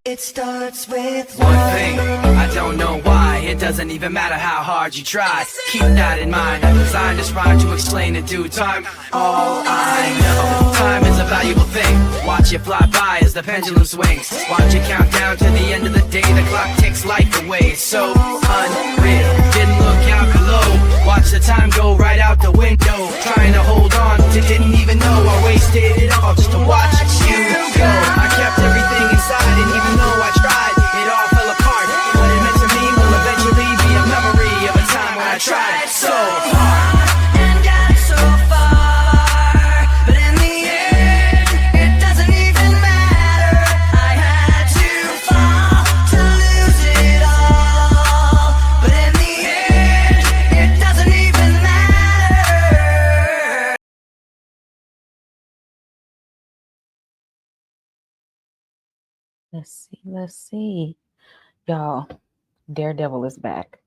It starts with one thing, I don't know why. It doesn't even matter how hard you try. Keep that in mind, I designed this rhyme to explain in due time. All I know, time is a valuable thing. Watch it fly by as the pendulum swings. Watch it count down to the end of the day. The clock takes life away, it's so unreal. Didn't look out below, watch the time go right out the window. Trying to hold on to didn't even know I wasted it all just to watch you go. I kept everything inside and even though I tried, it all fell apart. What it meant to me will eventually be a memory of a time when I tried so hard and got so far. But in the end, it doesn't even matter. I had to fall to lose it all. But in the end, it doesn't even matter. Let's see. Y'all, Daredevil is back.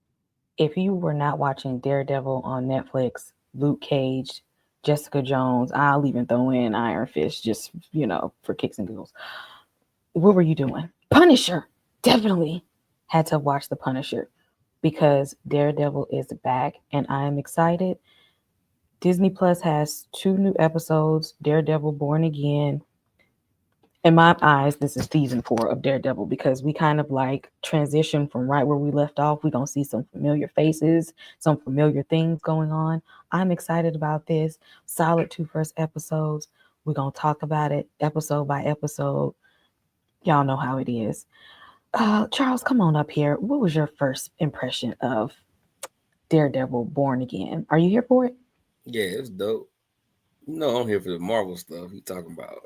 If you were not watching Daredevil on Netflix, Luke Cage, Jessica Jones, I'll even throw in Iron Fist just, for kicks and giggles. What were you doing? Punisher. Definitely had to watch The Punisher because Daredevil is back and I am excited. Disney Plus has 2 new episodes, Daredevil Born Again. In my eyes, this is season 4 of Daredevil because we kind of like transition from right where we left off. We're going to see some familiar faces, some familiar things going on. I'm excited about this. Solid 2 first episodes. We're going to talk about it episode by episode. Y'all know how it is. Charles, come on up here. What was your first impression of Daredevil Born Again? Are you here for it? Yeah, it's dope. I'm here for the Marvel stuff you talking about.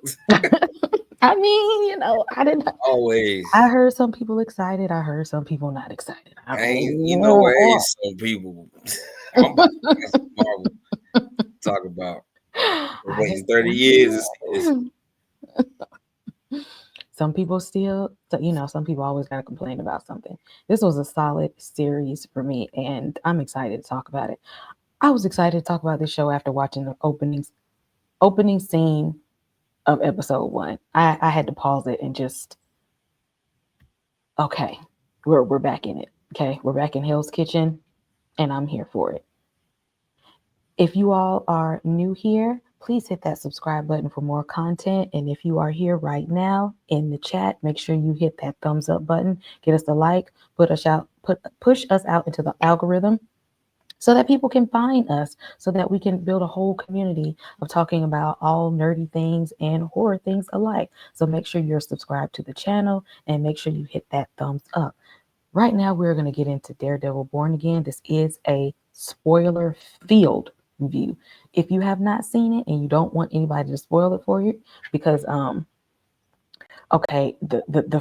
I mean, I didn't. Always. I heard some people excited. I heard some people not excited. You know what? Ain't some people. I'm about to get some Marvel talk about. Waiting 30 years. Some people still, some people always got to complain about something. This was a solid series for me, and I'm excited to talk about it. I was excited to talk about this show after watching the opening scene of episode 1. I had to pause it and just, okay, we're back in it. Okay, we're back in Hell's Kitchen, and I'm here for it. If you all are new here, please hit that subscribe button for more content. And if you are here right now in the chat, make sure you hit that thumbs up button, get us a like, push us out into the algorithm so that people can find us, so that we can build a whole community of talking about all nerdy things and horror things alike. So make sure you're subscribed to the channel and make sure you hit that thumbs up. Right now, we're going to get into Daredevil Born Again. This is a spoiler-filled review. If you have not seen it and you don't want anybody to spoil it for you, because the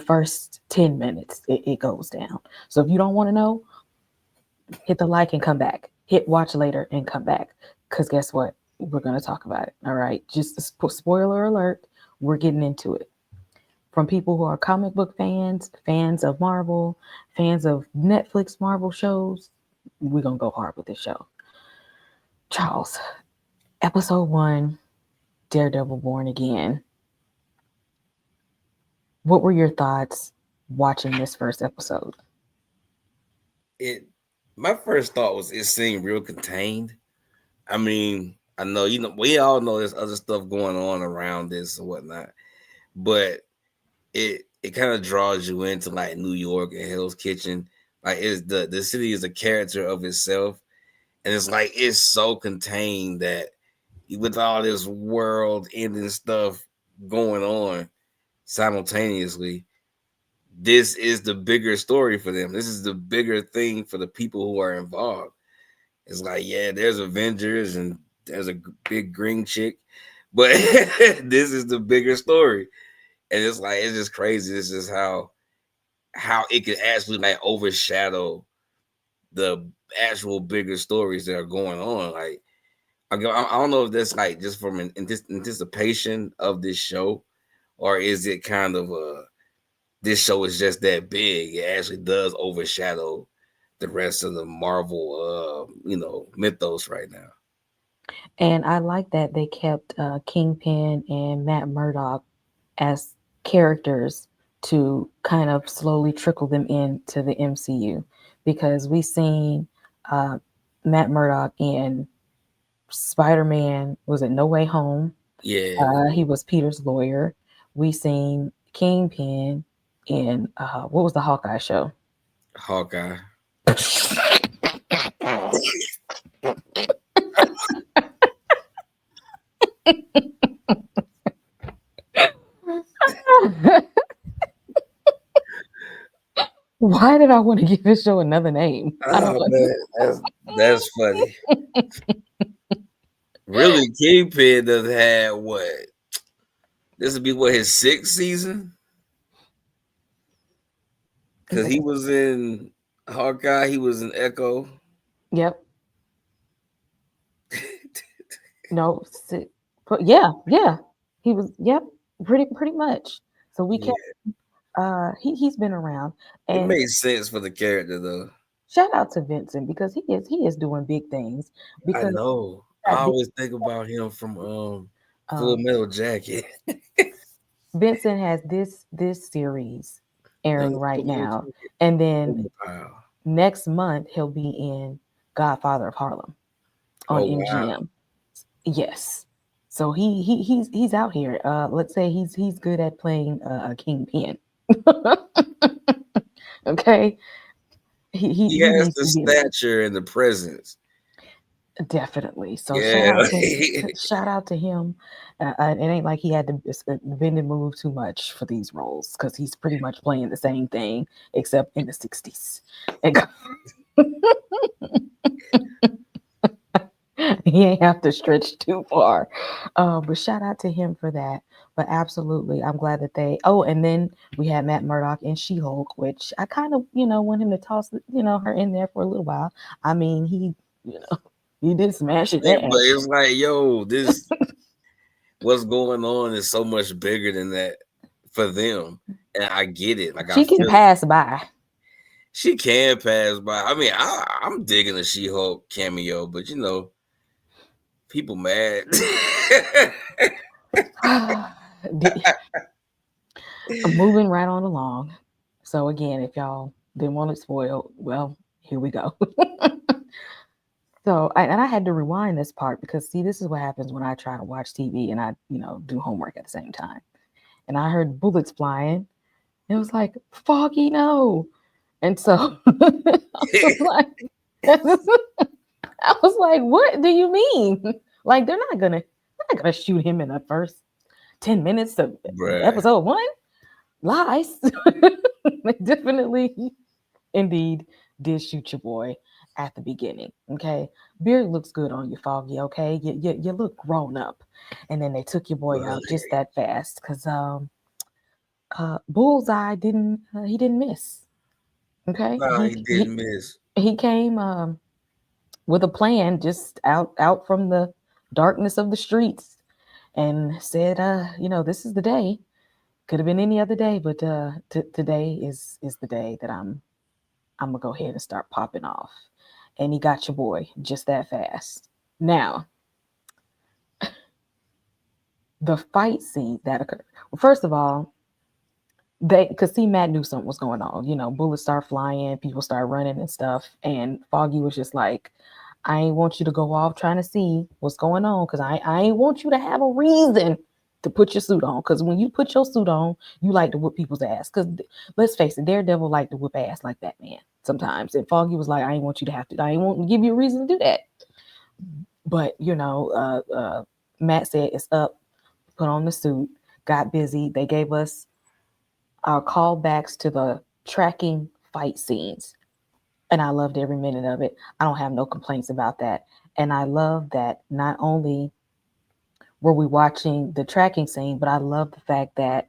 first 10 minutes it goes down. So if you don't want to know, hit the like and come back. Hit watch later and come back. Because guess what? We're going to talk about it. All right. Just a spoiler alert. We're getting into it. From people who are comic book fans, fans of Marvel, fans of Netflix Marvel shows, we're going to go hard with this show. Charles, episode 1, Daredevil Born Again. What were your thoughts watching this first episode? My first thought was it seemed real contained. I mean, I know, we all know there's other stuff going on around this and whatnot, but it kind of draws you into like New York and Hell's Kitchen. Like the city is a character of itself, and it's like it's so contained that with all this world ending stuff going on simultaneously, this is the bigger story for them. This is the bigger thing for the people who are involved. It's like, yeah, there's Avengers and there's a big green chick, but this is the bigger story. And it's like, it's just crazy. This is how it can actually like overshadow the actual bigger stories that are going on. Like, I don't know if that's like just from an anticipation of this show, or is it kind of this show is just that big. It actually does overshadow the rest of the Marvel, mythos right now. And I like that they kept Kingpin and Matt Murdock as characters to kind of slowly trickle them into the MCU, because we seen Matt Murdock in Spider-Man, was it No Way Home? Yeah, He was Peter's lawyer. We seen Kingpin in what was the Hawkeye show? Hawkeye. Why did I want to give this show another name? I don't Oh know. man, that's funny. Really, Kingpin does have what? This would be what, his 6th season? Because he was in Hawkeye, he was in Echo. Yep. No. Yeah. He was. Yep. Pretty much. So we Yeah, kept. He's been around, it and made sense for the character though. shout out to Vincent, because he is doing big things. I Because know. I that big, always think about him from Full um, Metal Jacket. Vincent has this series airing right now, and then Wow. next month he'll be in Godfather of Harlem on Oh wow. MGM. Yes. So he's out here. Let's say he's good at playing a kingpin. Okay. He He has needs the to be in there. stature and the presence. Definitely. So Yeah. shout out to him. It ain't like he had to bend and move too much for these roles, because he's pretty much playing the same thing except in the 60s. He ain't have to stretch too far. But shout out to him for that. But absolutely, I'm glad that they. Oh, and then we had Matt Murdock in She-Hulk, which I kind of, want him to toss, her in there for a little while. I mean, he did smash it But down. it's like, yo, this what's going on is so much bigger than that for them. And I get it. Like I She can feel pass by. she can pass by. I mean, I'm digging the She-Hulk cameo, but people mad. Moving right on along. So again, if y'all didn't want it spoiled, well, here we go. So, I had to rewind this part, because see, this is what happens when I try to watch TV and I, do homework at the same time. And I heard bullets flying. It was like, Foggy, no. And so I was like, what do you mean? Like, they're not gonna shoot him in the first 10 minutes of Bruh. episode 1? Lies. They definitely, indeed, did shoot your boy at the beginning. Okay, beard looks good on you, Foggy. Okay, you look grown up, and then they took your boy out just that fast, because Bullseye didn't he didn't miss. Okay, No, he didn't miss. he came with a plan, just out from the darkness of the streets, and said, this is the day. Could have been any other day, but today is the day that I'm gonna go ahead and start popping off. And he got your boy just that fast. Now, the fight scene that occurred. Well, first of all, because see, Matt knew something was going on. Bullets start flying, people start running and stuff, and Foggy was just like, I ain't want you to go off trying to see what's going on, because I ain't want you to have a reason to put your suit on. Because when you put your suit on, you like to whip people's ass. Because let's face it, Daredevil like to whip ass like Batman sometimes. And Foggy was like, I ain't want you to have to. I ain't want to give you a reason to do that. But Matt said, it's up. Put on the suit. Got busy. They gave us our callbacks to the tracking fight scenes, and I loved every minute of it. I don't have no complaints about that. And I love that not only were we watching the tracking scene, but I love the fact that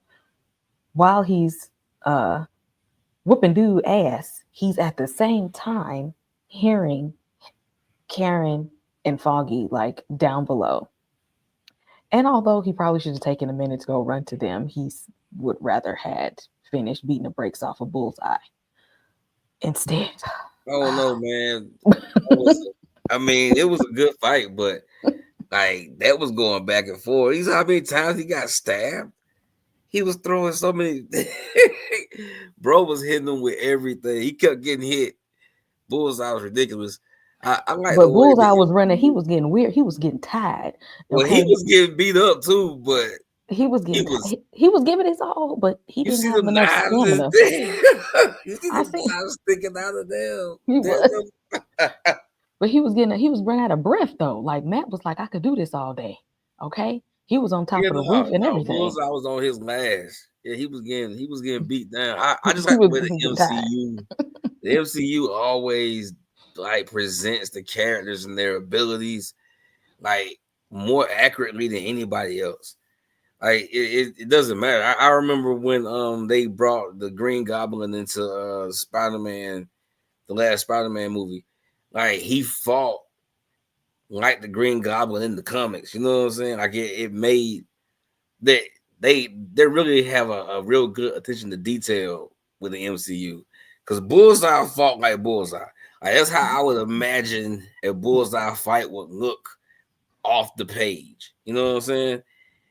while he's whooping dude ass, he's at the same time hearing Karen and Foggy like down below. And although he probably should have taken a minute to go run to them, he would rather had finished beating the brakes off of Bullseye instead. Oh no, man. It was a good fight, but like that was going back and forth. You know how many times he got stabbed? He was throwing so many. Bro was hitting him with everything. He kept getting hit. Bullseye was ridiculous. I like But the way Bullseye was running. He MCU. was getting weird. He was getting tired. Well, he Okay, was getting beat up too, but he was he getting was. he was giving his all, but he You didn't see have them enough knives and stamina. you see I them see knives sticking out of them. he was, Them. but he was running out of breath though. Like Matt was like, I could do this all day. Okay, he was on top Yeah, of the roof no, and no, everything. Bullseye was on his last. Yeah, he was getting beat down. I just He like the was way the getting tired. MCU, the MCU always like presents the characters and their abilities like more accurately than anybody else. Like it doesn't matter. I remember when they brought the Green Goblin into Spider-Man, the last Spider-Man movie. Like he fought like the Green Goblin in the comics. You know what I'm saying? Like it made that they really have a real good attention to detail with the MCU. Because Bullseye fought like Bullseye. Like that's how I would imagine a Bullseye fight would look off the page. You know what I'm saying?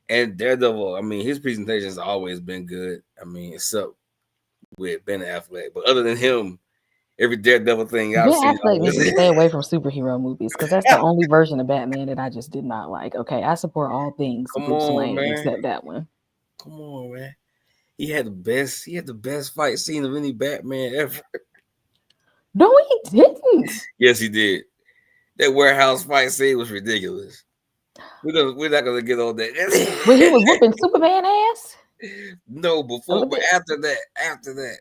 And Daredevil, I mean, his presentation has always been good. I mean, except with Ben Affleck. But other than him, every Daredevil thing I've Ben seen Affleck needs to always. stay away from superhero movies because that's the only version of Batman that I just did not like. Okay, I support all things Come Bruce on, Wayne man. except that one. Come on, man. He had the best fight scene of any Batman ever. No, he didn't. Yes, he did. That warehouse fight scene was ridiculous. We're not gonna get on When he was that. whooping Superman ass. No, A before, little but bit. after that,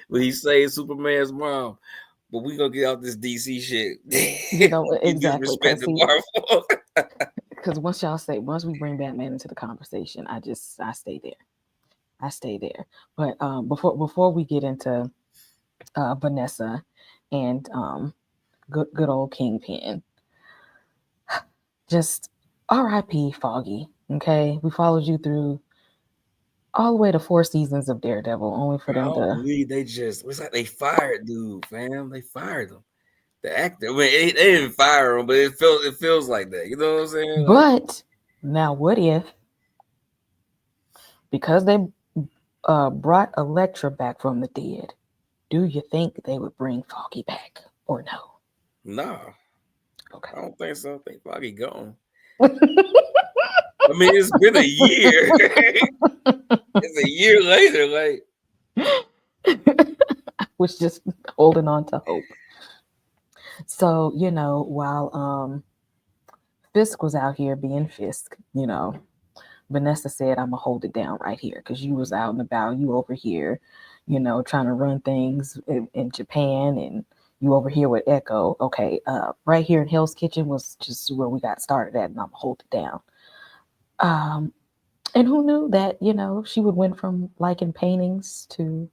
when he saved Superman's mom. But we gonna get out this DC shit. You know He exactly disrespected Marvel. because once we bring Batman into the conversation, I stay there. I stay there. But before we get into Vanessa and good old Kingpin, just R.I.P. Foggy. Okay, we followed you through all the way to 4 seasons of Daredevil, only for I them don't to. believe it's like they fired dude, fam. They fired him. The actor. I mean, they didn't fire him, but it feels like that. You know what I'm saying? Like, But now, what if because they brought Elektra back from the dead, do you think they would bring Foggy back or no? nah, Okay. I don't think so. I think Foggy gone. I mean, it's been a year. It's a year later. Like, I was just holding on to hope. So, while Fisk was out here being Fisk, Vanessa said, I'm gonna hold it down right here because you was out and about, you over here, trying to run things in Japan and you over here with Echo. Okay, right here in Hell's Kitchen was just where we got started at, and I'm gonna hold it down. And who knew that, she would went from liking paintings to,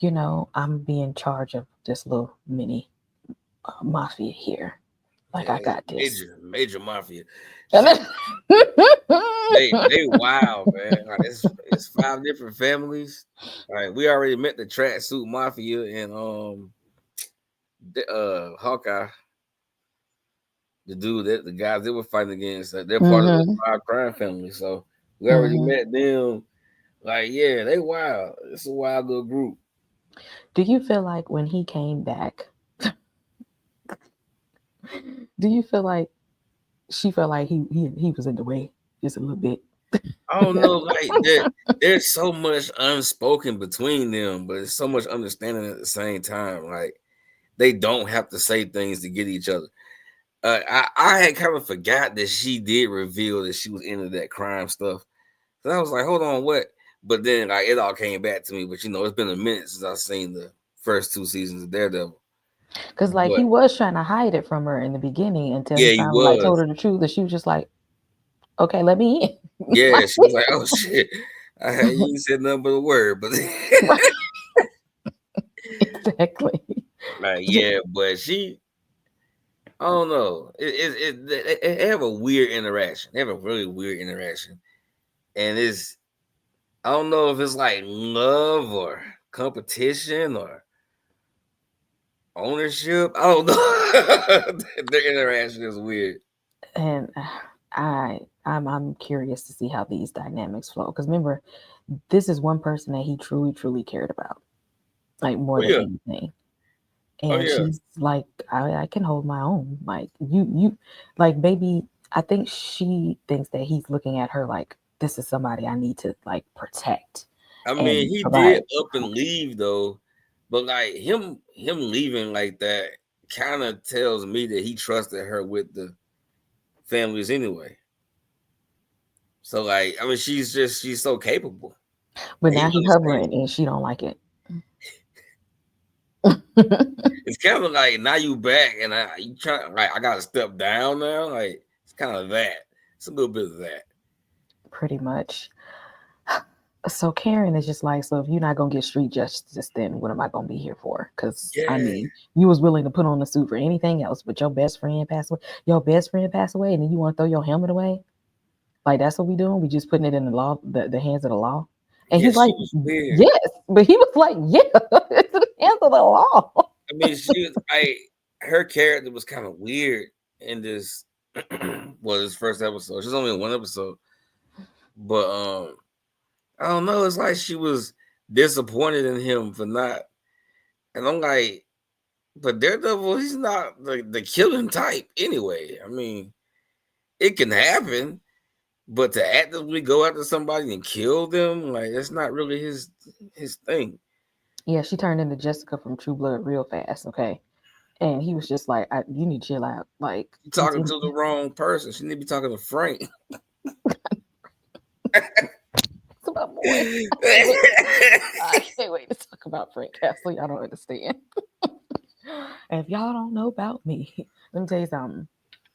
I'm being in charge of this little mini mafia here. Like I yeah, got this. major mafia. And then They wild, man. Like, it's 5 different families. Like we already met the tracksuit mafia and Hawkeye, the dude that the guys they were fighting against. They're part of the Mhm, 5 crime family. So we already mhm. met them. Like, yeah, they wild. It's a wild little group. Do you feel like when he came back, do you feel like she felt like he was in the way just a little bit? I don't know, like there's so much unspoken between them, but it's so much understanding at the same time. Like they don't have to say things to get each other. I had kind of forgot that she did reveal that she was into that crime stuff. So I was like, hold on, what? But then like it all came back to me. But it's been a minute since I've seen the first 2 seasons of Daredevil. Because like But he was trying to hide it from her in the beginning until he yeah, he finally like told was. her the truth, that she was just like, okay, let me in. Yeah, she was like, oh shit. You ain't said nothing but a word, but Right, exactly. like, yeah, but I don't know. They have a weird interaction. They have a really weird interaction, and I don't know if it's like love or competition or ownership. I don't know. Their interaction is weird. And I'm curious to see how these dynamics flow. Because remember, this is one person that he truly cared about, like more Oh than yeah, anything. oh And yeah. she's like, I can hold my own. Like you like baby, I think she thinks that he's looking at her like this is somebody I need to like protect I mean, and he did provide. up and leave though, but like him leaving like that kind of tells me that he trusted her with the families anyway. So like, I mean, she's so capable. But He now he understands. hovering and she don't like it. It's kind of like now you back and you trying like I gotta step down now. Like it's kind of that. It's a little bit of that. Pretty much. So Karen is just like, so if you're not gonna get street justice, then what am I gonna be here for? Because I Yeah. mean, you was willing to put on the suit for anything else, but your best friend passed away. Your best friend passed away, and then you want to throw your helmet away? Like that's what we doing? We just putting it in the law, the hands of the law. And Yeah, he's she like, was weird. yes, but he was like, yeah, it's in the hands of the law. I mean, she was her character was kind of weird in this this first episode. She's only in one episode. But I don't know, it's like she was disappointed in him for not and I'm like, but Daredevil, he's not the killing type anyway. I mean, it can happen, but to actively go after somebody and kill them, like that's not really his thing. Yeah, she turned into Jessica from True Blood real fast, okay? And he was just like, you need to chill out. Like, You're talking to the wrong person. She need to be talking to Frank. it's about boy. I can't wait to talk about Frank Castle. Y'all don't understand. And if y'all don't know about me, let me tell you something.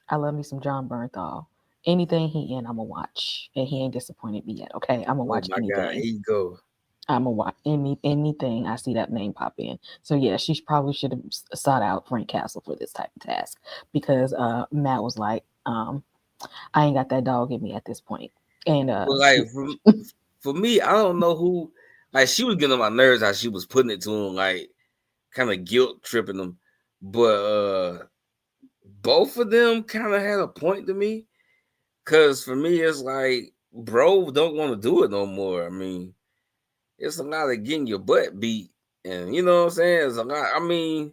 I love me some John Bernthal. Anything he in, I'ma watch, and he ain't disappointed me yet. Okay, I'ma Oh watch my God, anything. here you go. I'ma watch anything I see that name pop in. So yeah, she probably should have sought out Frank Castle for this type of task because Matt was like, I ain't got that dog in me at this point, and But like for me, I don't know who. Like she was getting on my nerves how she was putting it to him, like kind of guilt tripping him. But both of them kind of had a point to me. Cause for me, it's like, bro, don't want to do it no more. I mean, it's a lot of getting your butt beat, and you know what I'm saying. It's a lot. I mean,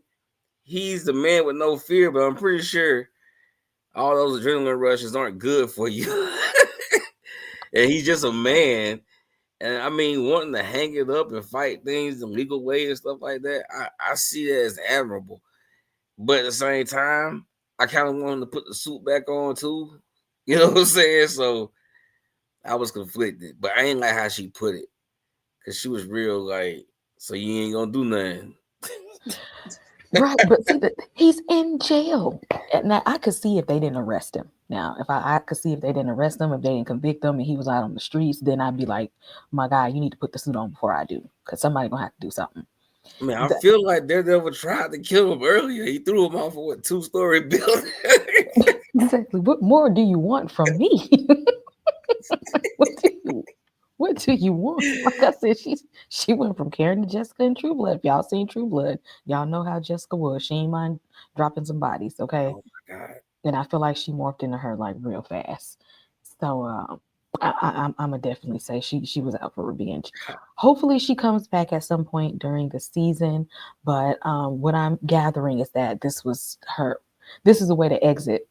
he's the man with no fear, but I'm pretty sure all those adrenaline rushes aren't good for you. And he's just a man. And I mean, wanting to hang it up and fight things the legal way and stuff like that, I see that as admirable. But at the same time, I kind of want him to put the suit back on too. You know what I'm saying? So I was conflicted, but I ain't like how she put it because she was real like, so you ain't gonna do nothing. right, but see that he's in jail. And now I could see if they didn't arrest him. Now, if I could see if they didn't arrest him, if they didn't convict him, and he was out on the streets, then I'd be like, my guy, you need to put the suit on before I do, because somebody gonna have to do something. I mean, I feel like Daredevil tried to kill him earlier. He threw him off of what 2-story building. Exactly. What more do you want from me? what do you what do you want? Like I said, she went from Karen to Jessica in True Blood. If y'all seen True Blood, y'all know how Jessica was. She ain't mind dropping some bodies, okay? Oh my God. And I feel like she morphed into her like real fast. So I'm gonna definitely say she was out for revenge. Hopefully she comes back at some point during the season. But what I'm gathering is that this was her. This is a way to exit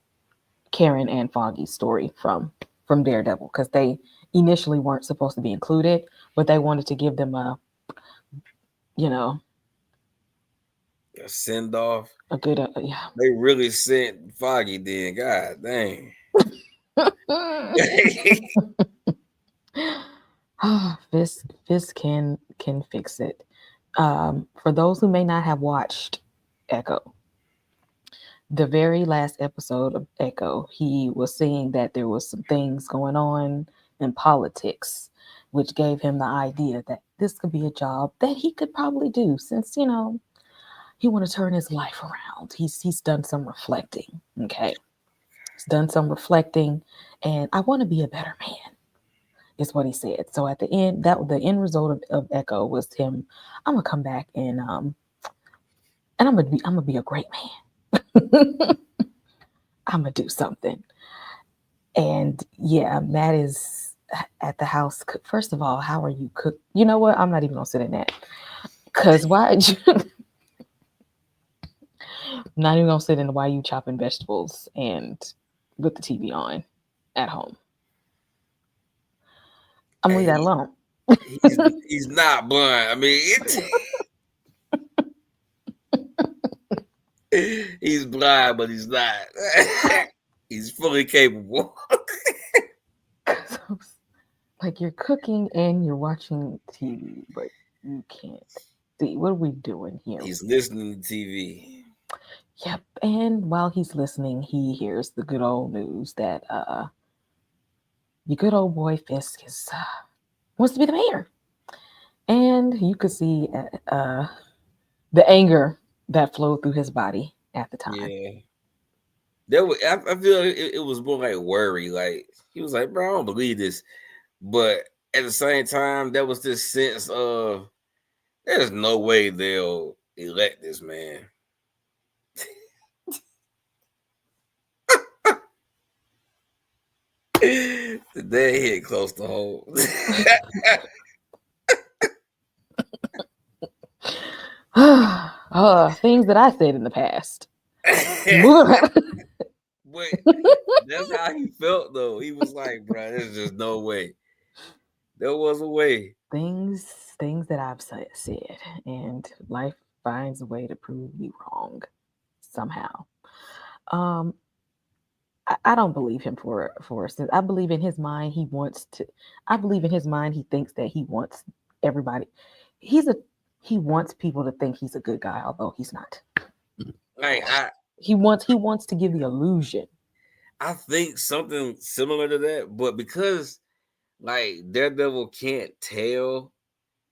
Karen and Foggy's story from Daredevil because they initially weren't supposed to be included, but they wanted to give them a you know A send off. a good yeah. They really sent Foggy then. God dang. Fisk can fix it. For those who may not have watched Echo, the very last episode of Echo, he was saying that there was some things going on in politics, which gave him the idea that this could be a job that he could probably do since, he want to turn his life around. He's done some reflecting. Okay. He's done some reflecting and I want to be a better man, is what he said. So at the end, the end result of Echo was him, I'm gonna come back and I'm gonna be a great man. I'm gonna do something. And yeah, Matt is at the house. First of all, how are you cook? You know what? I'm not even gonna sit in that. Cause why? Not even gonna sit in why you chopping vegetables and with the TV on at home. I'm gonna leave that And alone. he's not blind. I mean, he's blind, but he's not. He's fully capable. Like you're cooking and you're watching TV, but you can't see. What are we doing here? He's listening to TV. Yep. And while he's listening, he hears the good old news that your good old boy Fisk is wants to be the mayor. And you could see the anger that flowed through his body at the time. Yeah. I feel like it was more like worry. Like he was like, bro, I don't believe this. But at the same time, there was this sense of there's no way they'll elect this man. They hit close to home. Things that I said in the past. But that's how he felt, though. He was like, bro, there's just no way. There was a way. Things that I've said, and life finds a way to prove me wrong somehow. I don't believe him for instance. I believe in his mind he wants to. I believe in his mind he thinks that he wants everybody. He wants people to think he's a good guy, although he's not. Like he wants to give the illusion. I think something similar to that, but because like Daredevil can't tell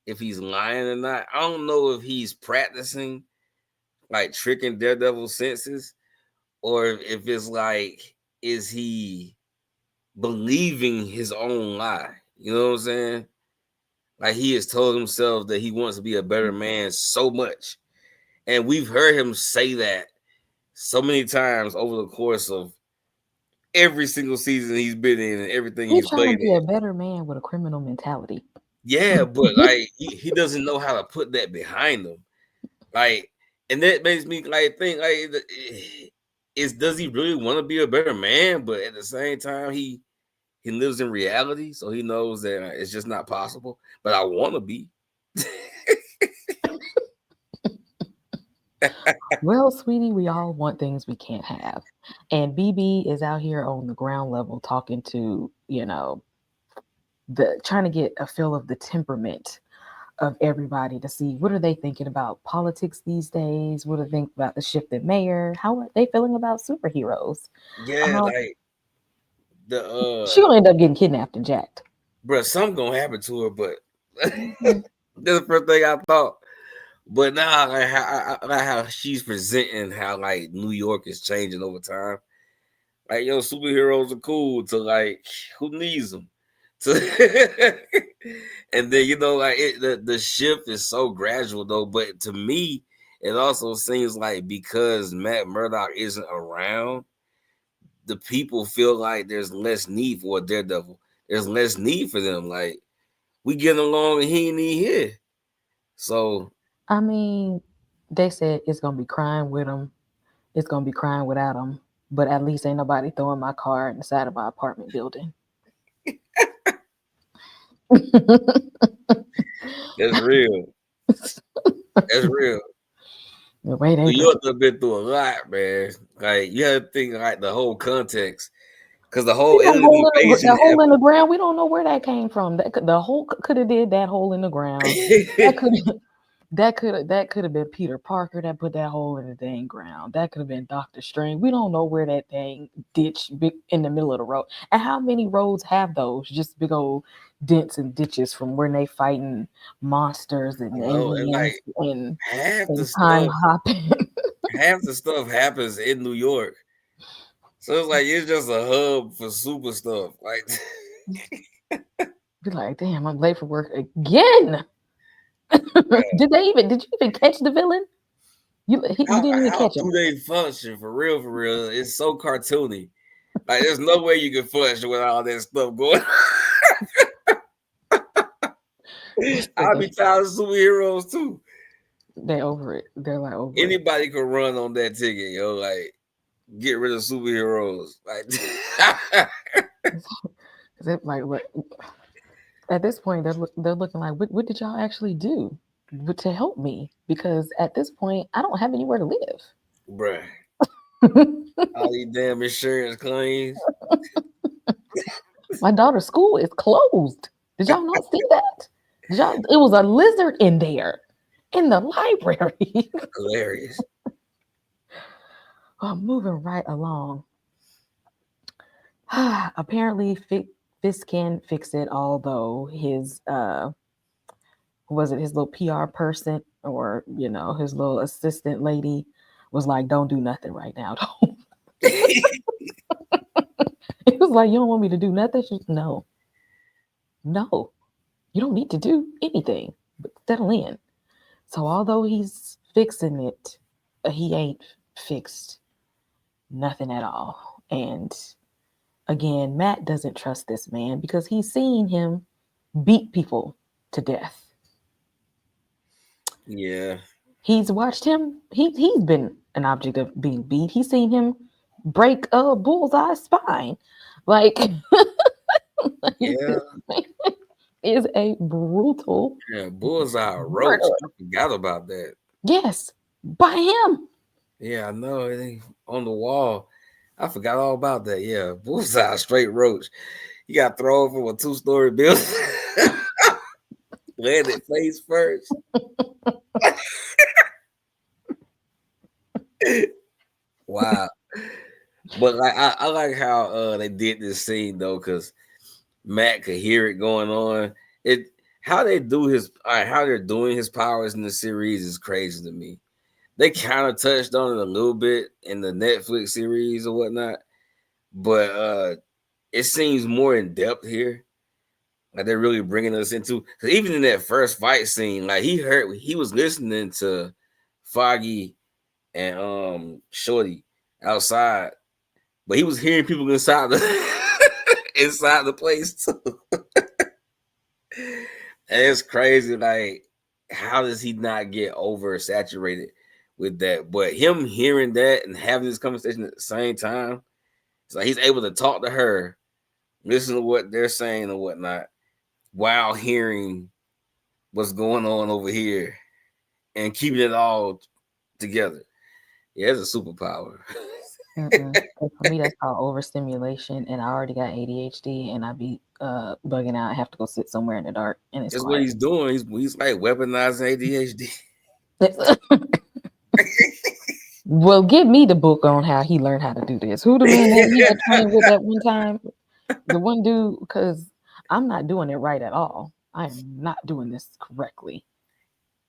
if he's lying or not. I don't know if he's practicing like tricking Daredevil's senses, or if it's like, is he believing his own lie? You know what I'm saying? Like he has told himself that he wants to be a better man so much. And we've heard him say that so many times over the course of every single season he's been in and everything he's trying played to be in. a better man with a criminal mentality. Yeah, but like he doesn't know how to put that behind him. Like, and that makes me like think like does he really want to be a better man? But at the same time, he lives in reality, so he knows that it's just not possible. But I want to be. Well, sweetie, we all want things we can't have. And BB is out here on the ground level talking to, trying to get a feel of the temperament of everybody to see what are they thinking about politics these days, what do they think about the shifted mayor, how are they feeling about superheroes. Yeah, like she gonna end up getting kidnapped and jacked. Bro, something gonna happen to her, but that's the first thing I thought. But now, like how she's presenting how like New York is changing over time. Like, yo, superheroes are cool to like who needs them? And then like the shift is so gradual though. But to me, it also seems like because Matt Murdock isn't around, the people feel like there's less need for a Daredevil. There's less need for them. Like we get along and he ain't here. So I mean, they said it's gonna be crying with him. It's gonna be crying without him. But at least ain't nobody throwing my car in the side of my apartment building. That's real. That's real. New York have been through a lot, man. Like you have to think like the whole context, because the whole hole in the ground. We don't know where that came from. The hole could have did that hole in the ground. That could have been Peter Parker that put that hole in the dang ground. That could have been Dr. Strange. We don't know where that dang ditch in the middle of the road. And how many roads have those? Just big old dents and ditches from where they fighting monsters and aliens and time hopping. Half the stuff happens in New York. So it's like it's just a hub for super stuff. Like be like, damn, I'm late for work again. Did you even catch the villain? You didn't even catch him. How do they function for real? It's so cartoony. Like, there's no way you can flush with all that stuff going. I'll be tired of superheroes too. They over it. They're like over it. Anybody could run on that ticket, yo. Like, get rid of superheroes. Like, Like what? At this point, they're looking like, what did y'all actually do to help me? Because at this point, I don't have anywhere to live. bruh. All these damn insurance claims. My daughter's school is closed. Did y'all not see that? It was a lizard in there, in the library. Hilarious. Moving right along. Apparently, Fisk can fix it, although his was it his little PR person or his little assistant lady was like, don't do nothing right now. Don't. It was like, you don't want me to do nothing? No, you don't need to do anything but settle in. So although he's fixing it, he ain't fixed nothing at all. And again, Matt doesn't trust this man because he's seen him beat people to death. Yeah. He's watched him. He's been an object of being beat. He's seen him break a bullseye spine. Like, Yeah. Is a brutal. Yeah, bullseye roach. I forgot about that. Yes, by him. Yeah, I know. It ain't on the wall. I forgot all about that. Yeah, bullseye straight roach. You got thrown from a 2-story building. Landed face first. Wow. But like I like how they did this scene though, because Matt could hear it going on. How they're doing his powers in the series is crazy to me. They kind of touched on it a little bit in the Netflix series or whatnot, but it seems more in depth here. Like they're really bringing us into, because even in that first fight scene, like he was listening to Foggy and Shorty outside, but he was hearing people inside the place too. And it's crazy, like, how does he not get oversaturated with that? But him hearing that and having this conversation at the same time, it's like he's able to talk to her, listen to what they're saying and whatnot, while hearing what's going on over here and keeping it all together. Yeah, it's a superpower. For me, that's called overstimulation, and I already got ADHD, and I be bugging out. I have to go sit somewhere in the dark, and it's That's what he's doing. He's like weaponizing ADHD. Well, give me the book on how he learned how to do this. Who the man that he had trained with that one time? The one dude, because I'm not doing it right at all. I am not doing this correctly.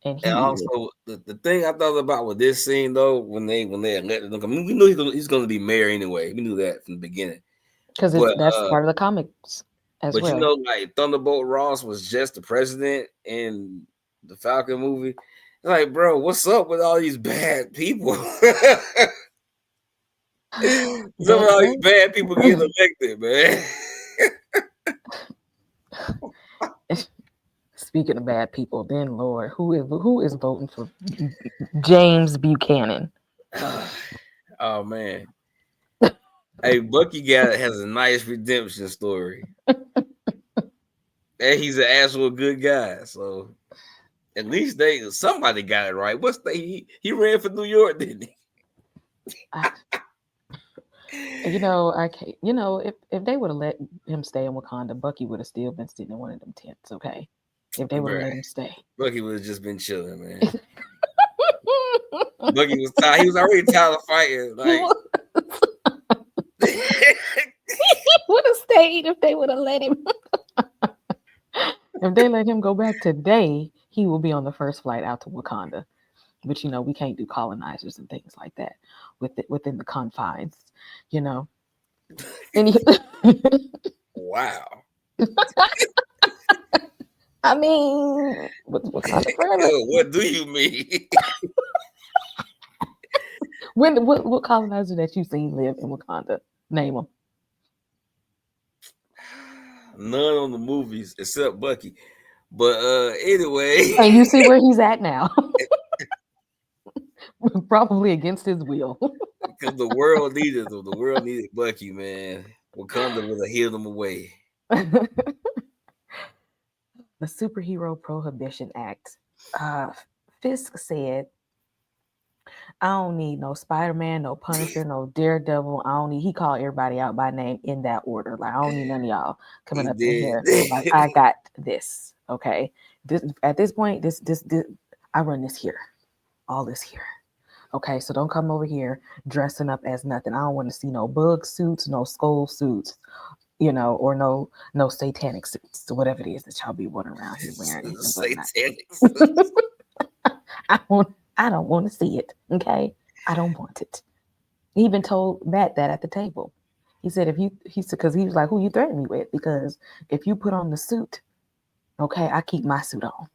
And also, the thing I thought about with this scene though, when they elected him, I mean, we knew he's going to be mayor anyway. We knew that from the beginning because that's part of the comics as well. But like Thunderbolt Ross was just the president in the Falcon movie. It's like, bro, what's up with all these bad people? Some of all these bad people getting elected, man. Speaking of bad people, then Lord, who is voting for James Buchanan? Oh man. Hey, Bucky has a nice redemption story. And he's an actual good guy. So at least somebody got it right. He ran for New York, didn't he? If they would have let him stay in Wakanda, Bucky would have still been sitting in one of them tents, okay? If they would have let him stay. Bucky would have just been chilling, man. Bucky was tired. He was already tired of fighting. Like he would have stayed if they would have let him. If they let him go back today, he will be on the first flight out to Wakanda. But we can't do colonizers and things like that within the confines, And wow. I mean, what do you mean? What colonizer that you seen live in Wakanda? Name them. none on the movies except Bucky. But anyway, And you see where he's at now. Probably against his will. because the world needed them. The world needed Bucky, man. Wakanda would have hid them away. The Superhero Prohibition Act. Fisk said, I don't need no Spider-Man, no Punisher, no Daredevil. He called everybody out by name in that order. Like, I don't need none of y'all coming up in here. Like, I got this. Okay. At this point, this I run this here. All this here. Okay, so don't come over here dressing up as nothing. I don't want to see no bug suits, no skull suits, or no satanic suits, or whatever it is that y'all be running around here wearing. Satanic suits. I don't want to see it. Okay, I don't want it. He even told Matt that at the table. He said because he was like, who you threatening me with? Because if you put on the suit, okay, I keep my suit on.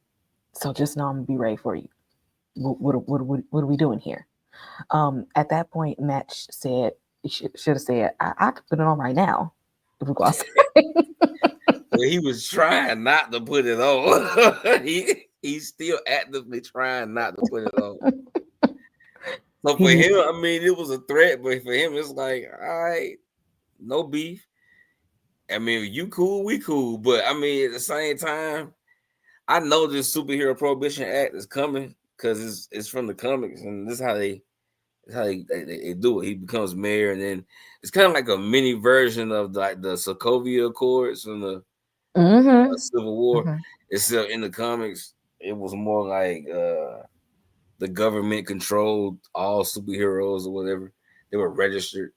So just know I'm gonna be ready for you. What are we doing here? At that point, Matt said, should have said, I could put it on right now if we go outside. Well, he was trying not to put it on. He's still actively trying not to put it on. So for him, I mean, it was a threat, but for him, it's like, all right, no beef. I mean, you cool, we cool. But I mean, at the same time, I know this Superhero Prohibition Act is coming because it's from the comics, and this is how they do it. He becomes mayor, and then it's kind of like a mini version of the Sokovia Accords from the Civil War. Mm-hmm. Except in the comics, it was more like the government controlled all superheroes or whatever. They were registered.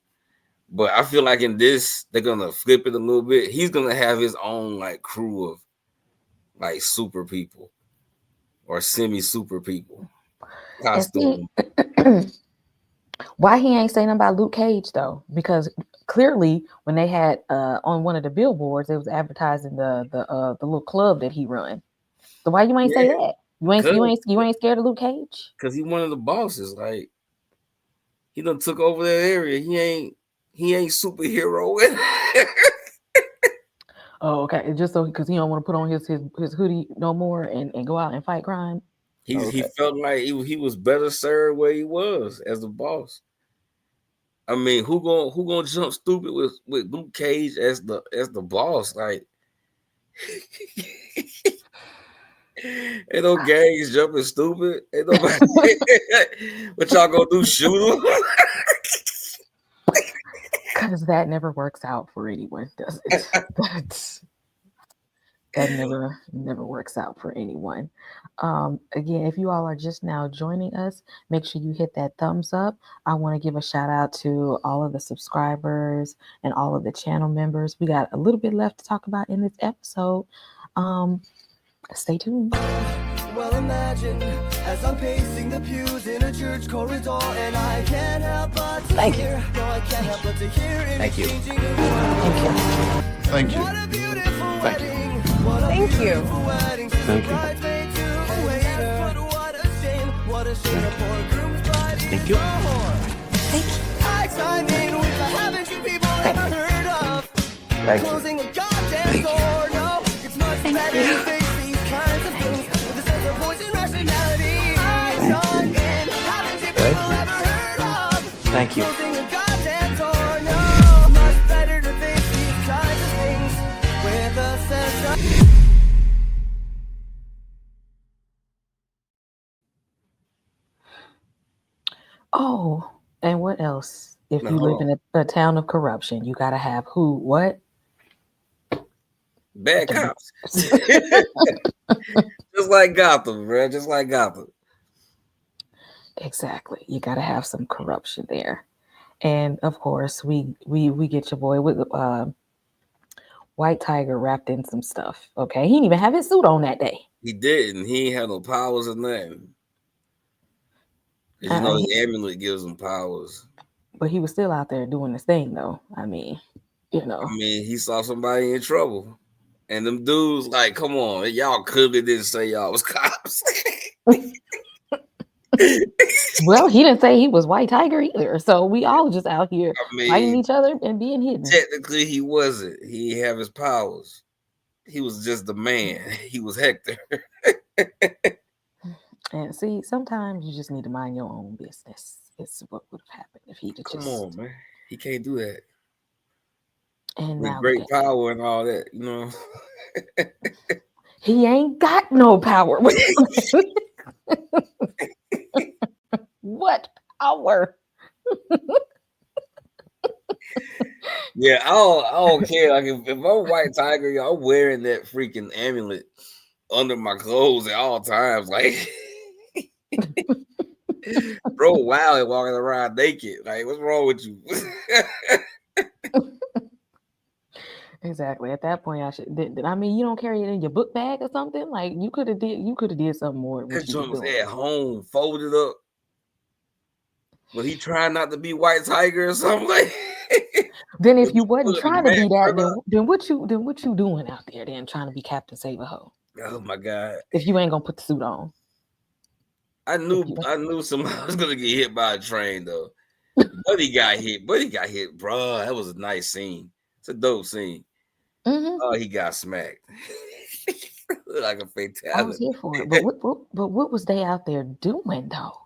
But I feel like in this, they're gonna flip it a little bit. He's gonna have his own like crew of like super people or semi-super people. Costume. Why he ain't saying nothing about Luke Cage though? Because clearly, when they had on one of the billboards, it was advertising the little club that he run. So why you ain't say that? You ain't scared of Luke Cage? Because he's one of the bosses. Like he done took over that area. He ain't superhero. Oh, okay. Just so because he don't want to put on his hoodie no more and go out and fight crime. He felt like he was better served where he was as the boss. I mean, who gonna jump stupid with Luke Cage as the boss? Like, ain't no gangs jumping stupid. Ain't nobody. What y'all gonna do? Shoot him? Because that never works out for anyone, does it? That never works out for anyone. Again, if you all are just now joining us, make sure you hit that thumbs up. I want to give a shout out to all of the subscribers and all of the channel members. We got a little bit left to talk about in this episode. Stay tuned. Well, imagine as I'm pacing the pews in a church corridor, and I can't help but to hear. No, I can't help but to hear it. Thank you. Thank you. What a beautiful Thank you. wedding. What a Thank you. beautiful wedding. Thank you. Bridesmaid to a waiter. But what a shame. What a shame. A poor groom's bride is Thank you. a whore. Thank you. I chime in with the haven't you people ever heard of? Thank you. Closing a goddamn door. No, it's much better to face these kinds of things with a sense of poison rationality. I chime in. Haven't you people ever heard of? Thank you. Closing a goddamn door. No, much better to face these kinds of things with a sense of. Oh, and what else? If you live in a town of corruption, you got to have who, what? Bad cops. Just like Gotham, bro. Just like Gotham. Exactly. You got to have some corruption there. And of course, we get your boy with White Tiger wrapped in some stuff. Okay. He didn't even have his suit on that day. He didn't. He ain't had no powers or nothing. You know, the amulet gives him powers. But he was still out there doing his thing, though. I mean, he saw somebody in trouble. And them dudes, like, come on, y'all clearly didn't say y'all was cops. Well, he didn't say he was White Tiger either. So we all just out here fighting each other and being hidden. Technically, he wasn't. He didn't have his powers. He was just the man. He was Hector. And see, sometimes you just need to mind your own business. It's what would have happened if he'd Come just. on, man. He can't do that. And With now look great at power and all that, you know. he ain't got no power. What power? Yeah, I don't care. Like if I'm White Tiger, yo, I'm wearing that freaking amulet under my clothes at all times. Like, bro, wow, walking around naked. Like, what's wrong with you? Exactly. At that point, I should. I mean, you don't carry it in your book bag or something. Like you could have did. You could have did something more than That what you was joint was doing. at home, folded up. Was he trying not to be White Tiger or something? Like, Then if was you he wasn't pulling trying to Matt be that, Murdock? then what you doing out there? Then trying to be Captain Save-A-Ho. Oh my god! If you ain't gonna put the suit on. I knew somebody was gonna get hit by a train though. Buddy got hit. Bro. That was a nice scene. It's a dope scene. Mm-hmm. Oh, he got smacked. Like a I was fatality. here for it. But what was they out there doing though?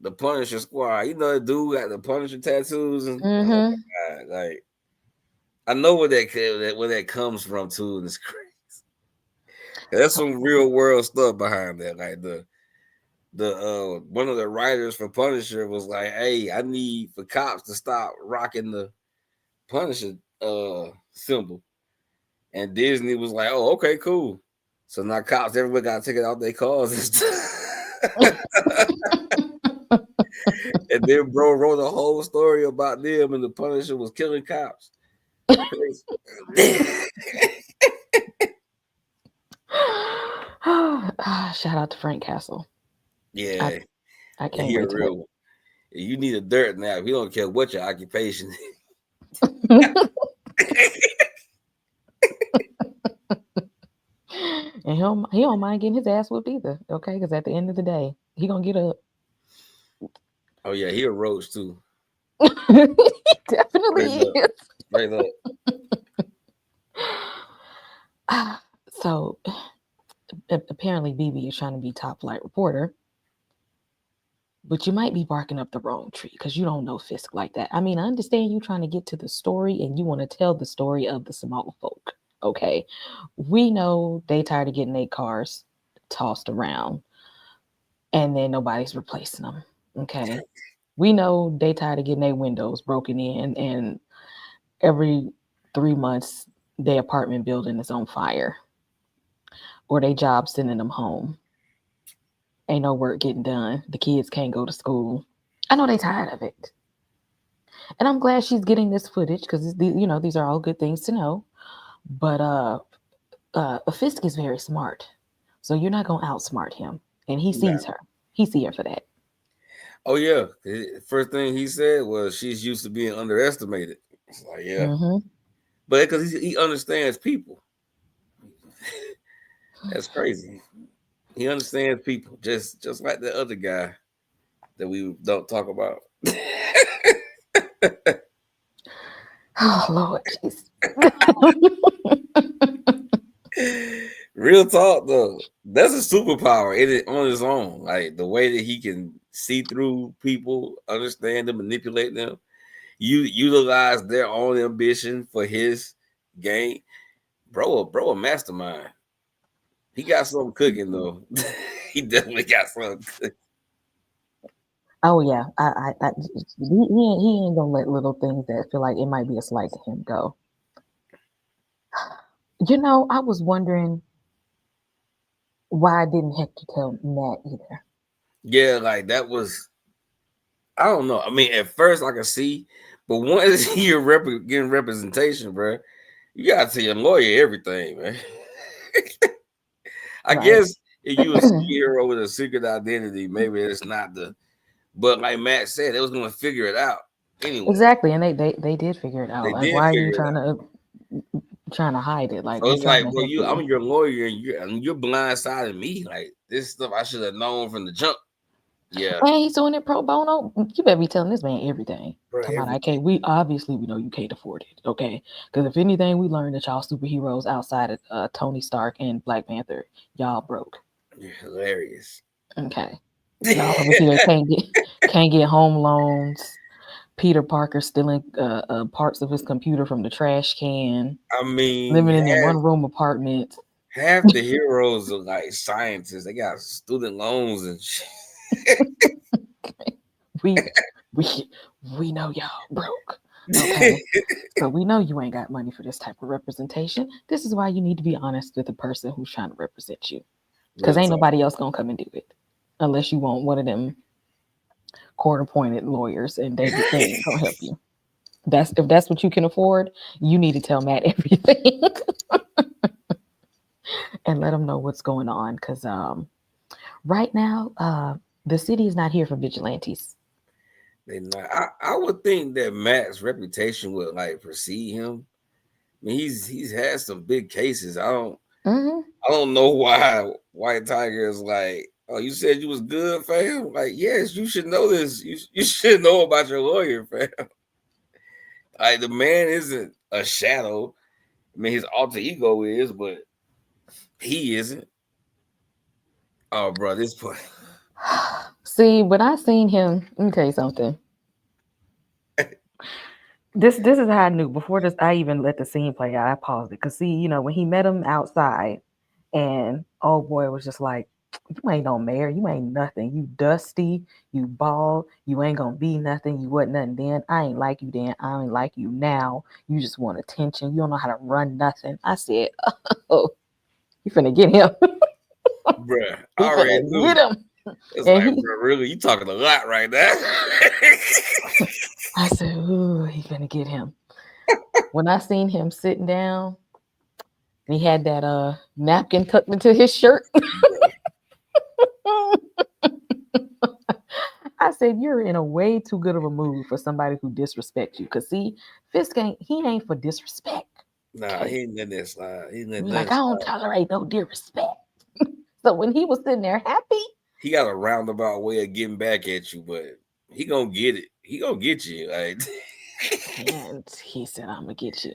The Punisher squad. You know, the dude got the Punisher tattoos and oh Mm-hmm. my god, like I know where that comes from too, and it's crazy. That's some real world stuff behind that. Like the one of the writers for Punisher was like, "Hey, I need for cops to stop rocking the Punisher symbol," and Disney was like, "Oh, okay, cool." So now cops everybody got to take it out their cars and stuff. And then bro wrote a whole story about them and the Punisher was killing cops. Shout out to Frank Castle. Yeah, I can't he a wait real one. You need a dirt nap. We don't care what your occupation is. And he don't mind getting his ass whooped either. Okay, because at the end of the day, he gonna get up. Oh yeah, he a roach too. Definitely is. Straight up. So apparently BB is trying to be top flight reporter, but you might be barking up the wrong tree because you don't know Fisk like that. I mean, I understand you trying to get to the story and you want to tell the story of the small folk. Okay, we know they tired of getting their cars tossed around and then nobody's replacing them. Okay, we know they tired of getting their windows broken in and every 3 months their apartment building is on fire or their job sending them home. Ain't no work getting done. The kids can't go to school. I know they tired of it. And I'm glad she's getting this footage because these are all good things to know. But Fisk is very smart. So you're not gonna outsmart him. And he sees her. He see her for that. Oh yeah. First thing he said was she's used to being underestimated. It's like, yeah. Mm-hmm. But because he understands people. That's crazy. He understands people, just like the other guy that we don't talk about. Oh Lord, jeez. Real talk though, that's a superpower in it on its own. Like the way that he can see through people, understand them, manipulate them, utilize their own ambition for his gain. Bro, a mastermind. He got something cooking though. He definitely got something cooking. Oh yeah, he ain't gonna let little things that feel like it might be a slight to him go. I was wondering why didn't Hector tell Matt either? Yeah, like that was. I don't know. I mean, at first I can see, but once you're getting representation, bro, you gotta tell your lawyer everything, man. I guess if you a superhero with a secret identity, maybe it's not the. But like Matt said, they was gonna figure it out anyway. Exactly, and they did figure it out. They Like, did why are figure you it trying to hide it? Like, So we it's trying like, to bro, help I'm your lawyer, and you're blindsiding me. Like this stuff, I should have known from the jump. Yeah, And he's doing it pro bono. You better be telling this man everything. bro. Talking about I Everything. can't. We know you can't afford it. Okay, because if anything, we learned that y'all superheroes outside of Tony Stark and Black Panther, y'all broke. You're hilarious. Okay, y'all over here can't get home loans. Peter Parker stealing parts of his computer from the trash can, I mean, living in a one room apartment. half the heroes are like scientists. They got student loans and shit. we we we know y'all broke. Okay. So we know you ain't got money for this type of representation. This is why you need to be honest with the person who's trying to represent you. Because Real ain't talk. nobody else gonna come and do it. Unless you want one of them court appointed lawyers and they ain't gonna help you. That's if that's what you can afford, you need to tell Matt everything and let him know what's going on. Cause right now, the city is not here for vigilantes. They not. I would think that Matt's reputation would like precede him. I mean, he's had some big cases. Mm-hmm. I don't know why White Tiger is like, oh, you said you was good, fam. Like, yes, you should know this. You should know about your lawyer, fam. Like, the man isn't a shadow. I mean, his alter ego is, but he isn't. Oh, bro, this point. See, when I seen him, let me tell you something. This is how I knew before this. I even let the scene play out. I paused it because see, when he met him outside, and oh boy was just like, "You ain't no mayor. You ain't nothing. You dusty. You bald. You ain't gonna be nothing. You wasn't nothing then. I ain't like you then. I ain't like you now. You just want attention. You don't know how to run nothing." I said, "Oh, you finna get him. Bruh, I You already finna knew. get him." It's And like, he, bro, really, you talking a lot right now. I said, "Ooh, he finna get him." When I seen him sitting down, and he had that napkin tucked into his shirt. I said, "You're in a way too good of a mood for somebody who disrespects you." Cause see, Fisk ain't for disrespect. Nah, Okay. he ain't letting that slide. He ain't letting He's like, that "I don't slide. tolerate no disrespect." So when he was sitting there happy, He got a roundabout way of getting back at you, but he gonna get it. He gonna get you. Like, and he said, "I'm gonna get you."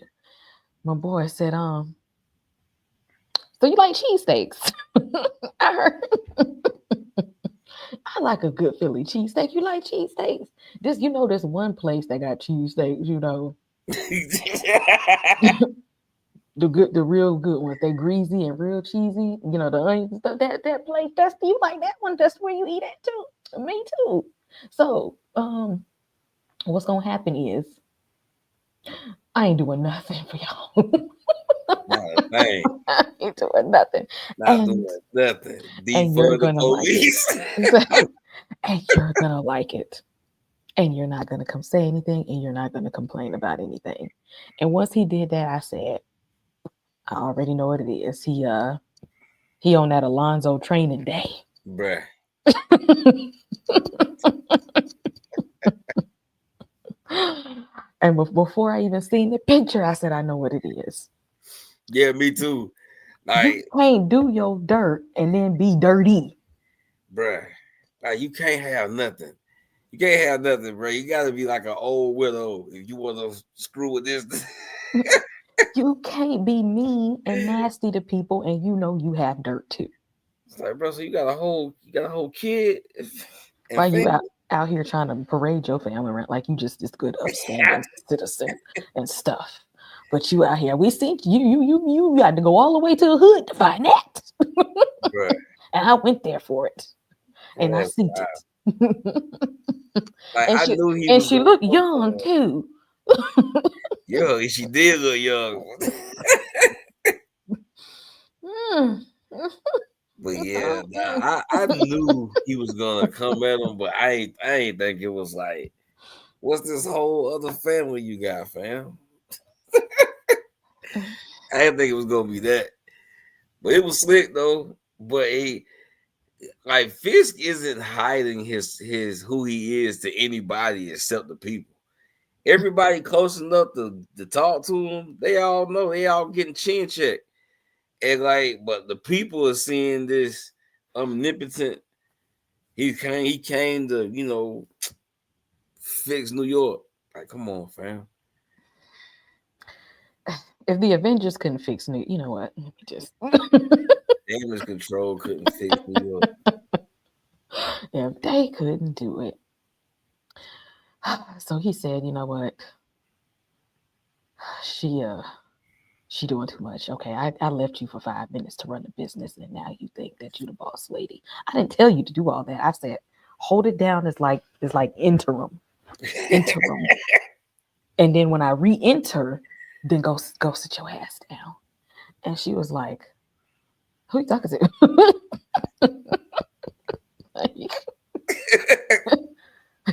My boy said, "So you like cheesesteaks?" I heard I like a good Philly cheesesteak. You like cheesesteaks? This one place that got cheesesteaks, the real good ones. They greasy and real cheesy. The onions and stuff. That place, that's you like that one. That's where you eat at too. Me too. So, what's gonna happen is I ain't doing nothing for y'all. not a thing. I ain't doing nothing. Not And doing nothing. you're Defund the gonna like it. police. And you're gonna like it. And you're not gonna come say anything and you're not gonna complain about anything. And once he did that, I said, I already know what it is. He on that Alonzo training day. Bruh. And before I even seen the picture, I said, I know what it is. Yeah, me too. You Like, can't do your dirt and then be dirty. bruh. Like, you can't have nothing. You can't have nothing, bro. You gotta be like an old widow if you want to screw with this. You can't be mean and nasty to people and you have dirt too. It's like, bro, so you got a whole kid and Why you family. out here trying to parade your family around like you just this good upstanding citizen and stuff. But you out here, we see you got to go all the way to the hood to find that. Bruh, And I went there for it. bro, And I that's seen wild. it. Like, and I she knew he and was she gonna looked come. young too. Yo, she did look young. Mm. But yeah, nah, I knew he was gonna come at him, but I ain't think it was like, what's this whole other family you got, fam? I didn't think it was gonna be that. But it was slick though. But like Fisk isn't hiding his who he is to anybody except the people. Everybody close enough to talk to him, they all know, they all getting chin checked. And like, but the people are seeing this omnipotent He came to, fix New York. Like, come on, fam. If the Avengers couldn't fix New, you know what? Let me just. Damage control couldn't fix New York. If they couldn't do it. So he said, you know what? She doing too much. Okay, I left you for 5 minutes to run the business, and now you think that you the boss lady. I didn't tell you to do all that. I said hold it down as like interim. And then when I re-enter, then go sit your ass down. And she was like, who you talking to?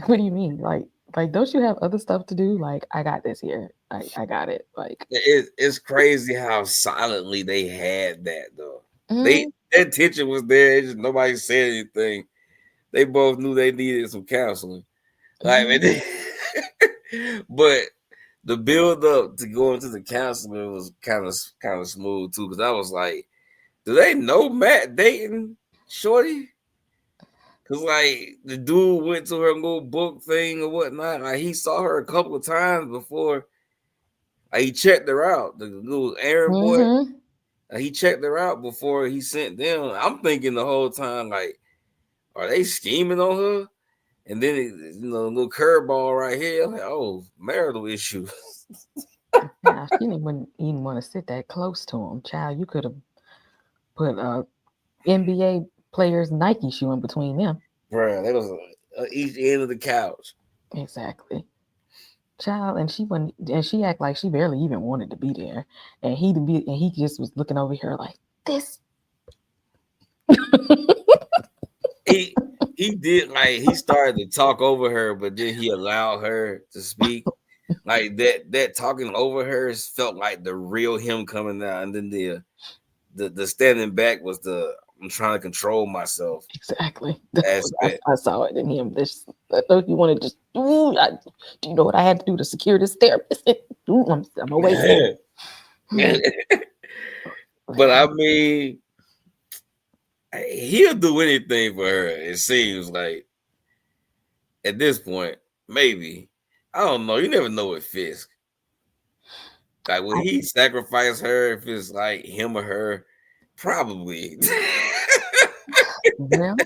What do you mean? Like, don't you have other stuff to do? Like, I got this here. I got it. Like, it's crazy how silently they had that though. mm-hmm. That tension was there. Just nobody said anything. They both knew they needed some counseling. Like, but the build up to go into the counseling was kind of smooth too. Because I was like, do they know Matt dating Shorty? Because like the dude went to her little book thing or whatnot. Like he saw her a couple of times before. Like, he checked her out. The little Aaron boy. Mm-hmm. He checked her out before he sent them. I'm thinking the whole time, like, are they scheming on her? And then, a little curveball right here. Like, oh, marital issue. Yeah, she didn't even want to sit that close to him. Child, you could have put NBA players' Nike shoe in between them. Bruh, that was each end of the couch. Exactly. Child, and she act like she barely even wanted to be there. And he just was looking over here like this. He did, like, he started to talk over her, but then he allowed her to speak. Like that talking over her felt like the real him coming out, and then the standing back was I'm trying to control myself. Exactly. I saw it in him. I thought you wanted to just do you know what I had to do to secure this therapist? I'm away. But I mean, he'll do anything for her. It seems like at this point, maybe. I don't know. You never know with Fisk. Like, will he sacrifice her if it's like him or her? Probably. Well,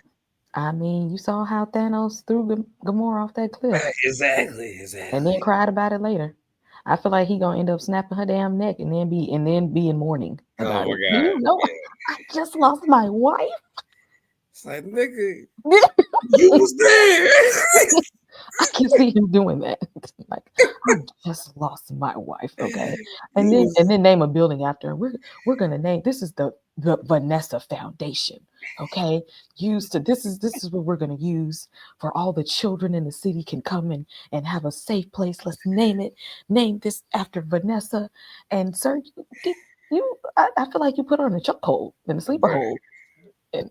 I mean, you saw how Thanos threw Gamora off that cliff. Exactly. And then cried about it later. I feel like he gonna end up snapping her damn neck and then be in mourning about it. God. You know, I just lost my wife. It's like, nigga, you was there. I can see him doing that. Like, I just lost my wife, okay? And then name a building after her. We're gonna name this is the Vanessa Foundation, okay? This is what we're gonna use for all the children in the city can come and have a safe place. Let's name this after Vanessa. And sir, I feel like you put her in a chokehold, in a sleeper hold. And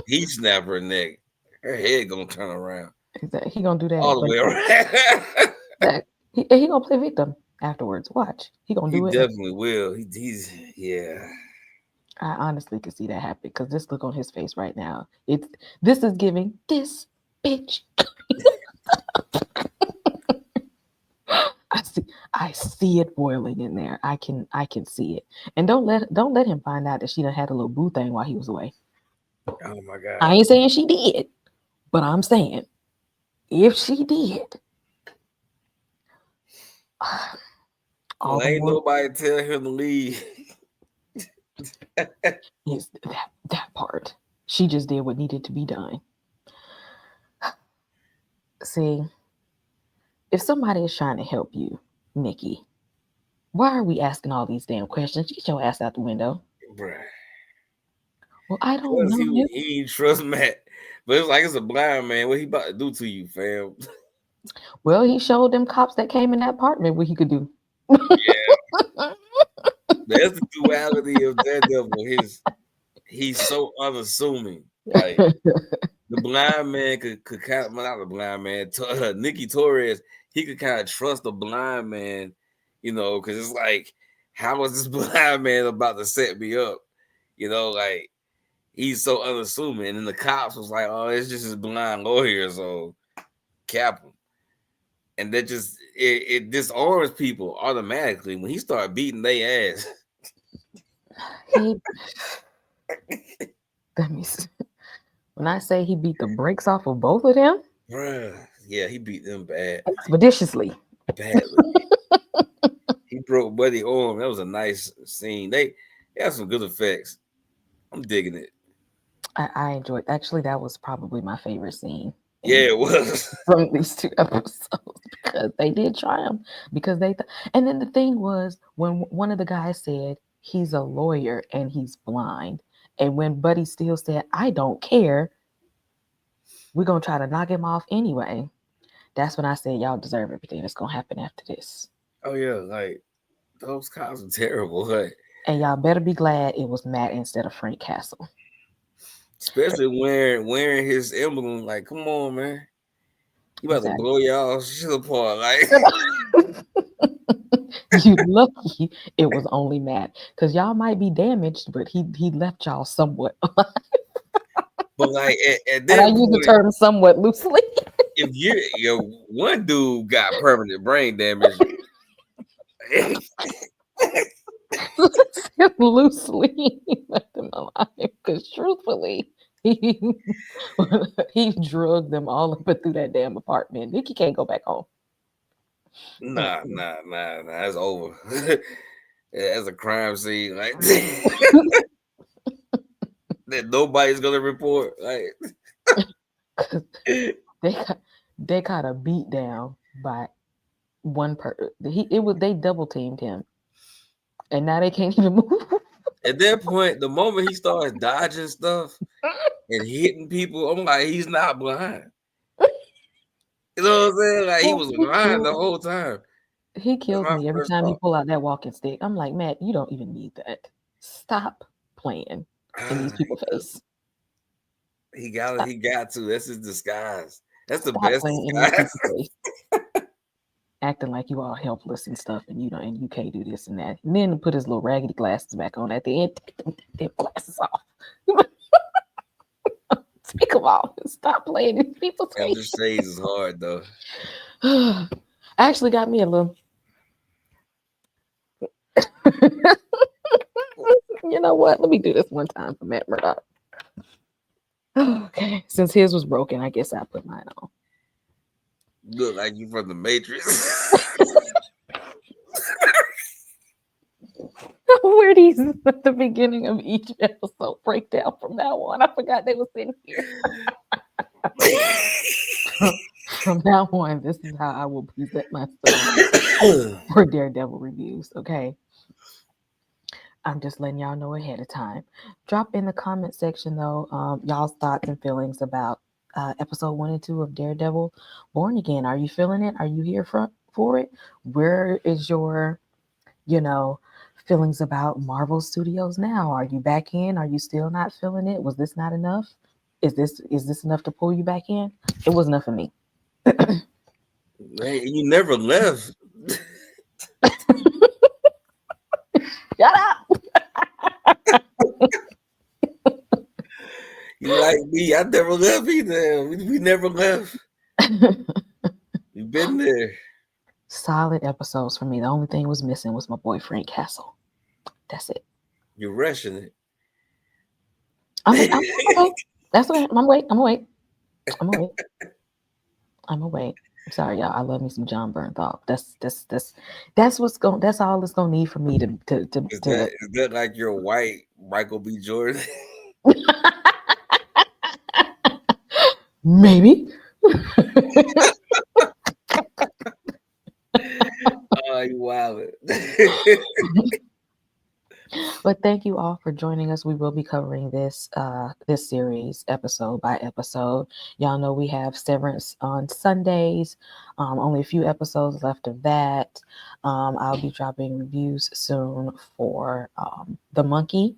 he snapped her neck. Her head gonna turn around. Exactly. He gonna do that all the way around. He gonna play victim afterwards. Watch. He gonna do it. He definitely will. He's yeah. I honestly can see that happen because this look on his face right now. This is giving this bitch. I see it boiling in there. I can see it. And don't let him find out that she done had a little boo thing while he was away. Oh my God. I ain't saying she did, but I'm saying if she did, ain't nobody tell him to leave. Is that part. She just did what needed to be done. See, if somebody is trying to help you, Nikki, why are we asking all these damn questions? Get your ass out the window. Bruh. Well, I don't know. He ain't trust Matt. But it's like it's a blind man. What he about to do to you, fam? Well, he showed them cops that came in that apartment what he could do. Yeah. That's the duality of Daredevil. He's so unassuming. Like the blind man could kind of, not the blind man, Nikki Torres, he could kind of trust the blind man, because it's like, how was this blind man about to set me up? Like he's so unassuming. And then the cops was like, "Oh, it's just his blind lawyer, so cap him." And that just it disarms people automatically when he started beating their ass. He, let me see. When I say he beat the brakes off of both of them, Bruh. Yeah, he beat them bad. expeditiously. Badly. He broke Buddy arm. That was a nice scene. They had some good effects. I'm digging it. I enjoyed. Actually, that was probably my favorite scene. Yeah, it was. From these 2 episodes because they did try him because and then the thing was when one of the guys said he's a lawyer and he's blind, and when Buddy still said I don't care, we're gonna try to knock him off anyway. That's when I said y'all deserve everything that's gonna happen after this. Oh yeah, like those cops are terrible. Like, And y'all better be glad it was Matt instead of Frank Castle. especially wearing his emblem. Like, come on, man. You about to blow y'all shit apart. Like, you lucky it was only Matt, because y'all might be damaged, but he left y'all somewhat alive. but like at that And I use point, the term somewhat loosely. if you one dude got permanent brain damage. Loosely left him alive, because truthfully, he drugged them all up and through that damn apartment. Nikki can't go back home. Nah, that's over. That's a crime scene, like that nobody's gonna report. Like they got a beat down by one person. They double teamed him, and now they can't even move. at that point, the moment he starts dodging stuff and hitting people, I'm like, he's not blind. You know what I'm saying? Like he was blind the whole time. He kills my me every first time he thought. pull out that walking stick. I'm like, Matt, you don't even need that. Stop playing in these people's face. He got to. That's his disguise. That's the Stop best playing in these disguise. people's face. Acting like you all helpless and stuff, and you can't do this and that. And then put his little raggedy glasses back on at the end. Take them glasses off. Take them off and stop playing in people's After face. shades is hard though. Actually got me a little. You know what? Let me do this one time for Matt Murdock. Okay, since his was broken, I guess I put mine on. Look like you from the Matrix. Where these at the beginning of each episode break down from now on. I forgot they was in here. From now on, this is how I will present myself for Daredevil reviews. Okay. I'm just letting y'all know ahead of time. Drop in the comment section though, y'all's thoughts and feelings about episode 1 and 2 of Daredevil Born Again. Are you feeling it? Are you here for it? Where is your, feelings about Marvel Studios now? Are you back in? Are you still not feeling it? Was this not enough? Is this enough to pull you back in? It was enough for me. Man, you never left. Shut up. You like me? I never left either. We never left. We've been there. Solid episodes for me. The only thing was missing was my boy Frank Castle. That's it. You're rushing it. I'm okay. That's okay. I'm gonna wait. I'm gonna wait. I'm sorry, y'all. I love me some John Bernthal. That's what's going. That's all it's gonna need for me to. Is that like your white Michael B. Jordan? Maybe. Oh, you wild. But thank you all for joining us. We will be covering this series episode by episode. Y'all know we have Severance on Sundays. Only a few episodes left of that. I'll be dropping reviews soon for The Monkey.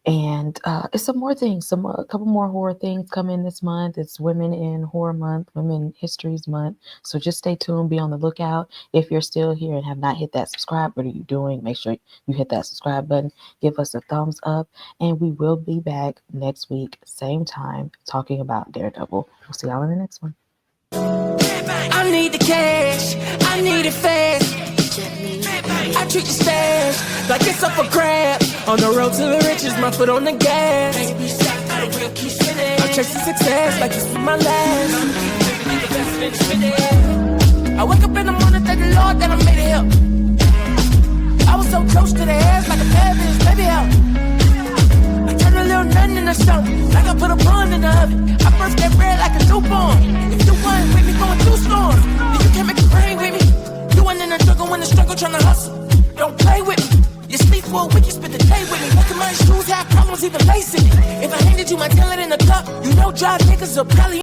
And it's some more things, a couple more horror things coming this month. It's Women in Horror Month, Women Histories Month. So just stay tuned, be on the lookout. If you're still here and have not hit that subscribe, what are you doing? Make sure you hit that subscribe button, give us a thumbs up, and we will be back next week, same time, talking about Daredevil. We'll see y'all in the next one. I need the cash, I need it fast. I treat the stash like it's up for grabs. On the road to the riches, my foot on the gas. I'm chasing success like this is my last. I wake up in the morning, thank the Lord that I made it here. I was so close to the edge like a bad bitch, baby help. I turn a little nothing into something, like I put a bun in the oven. I burst that bread like a newborn. If you want with me going through storms, then you can't make it rain with me. You ain't in the struggle when the struggle tryna hustle. Don't play with me. You sleep for a week, you spend the day with me. Look at my shoes, have problems even lacing it. If I handed you my talent in the cup, you know dry niggas are probably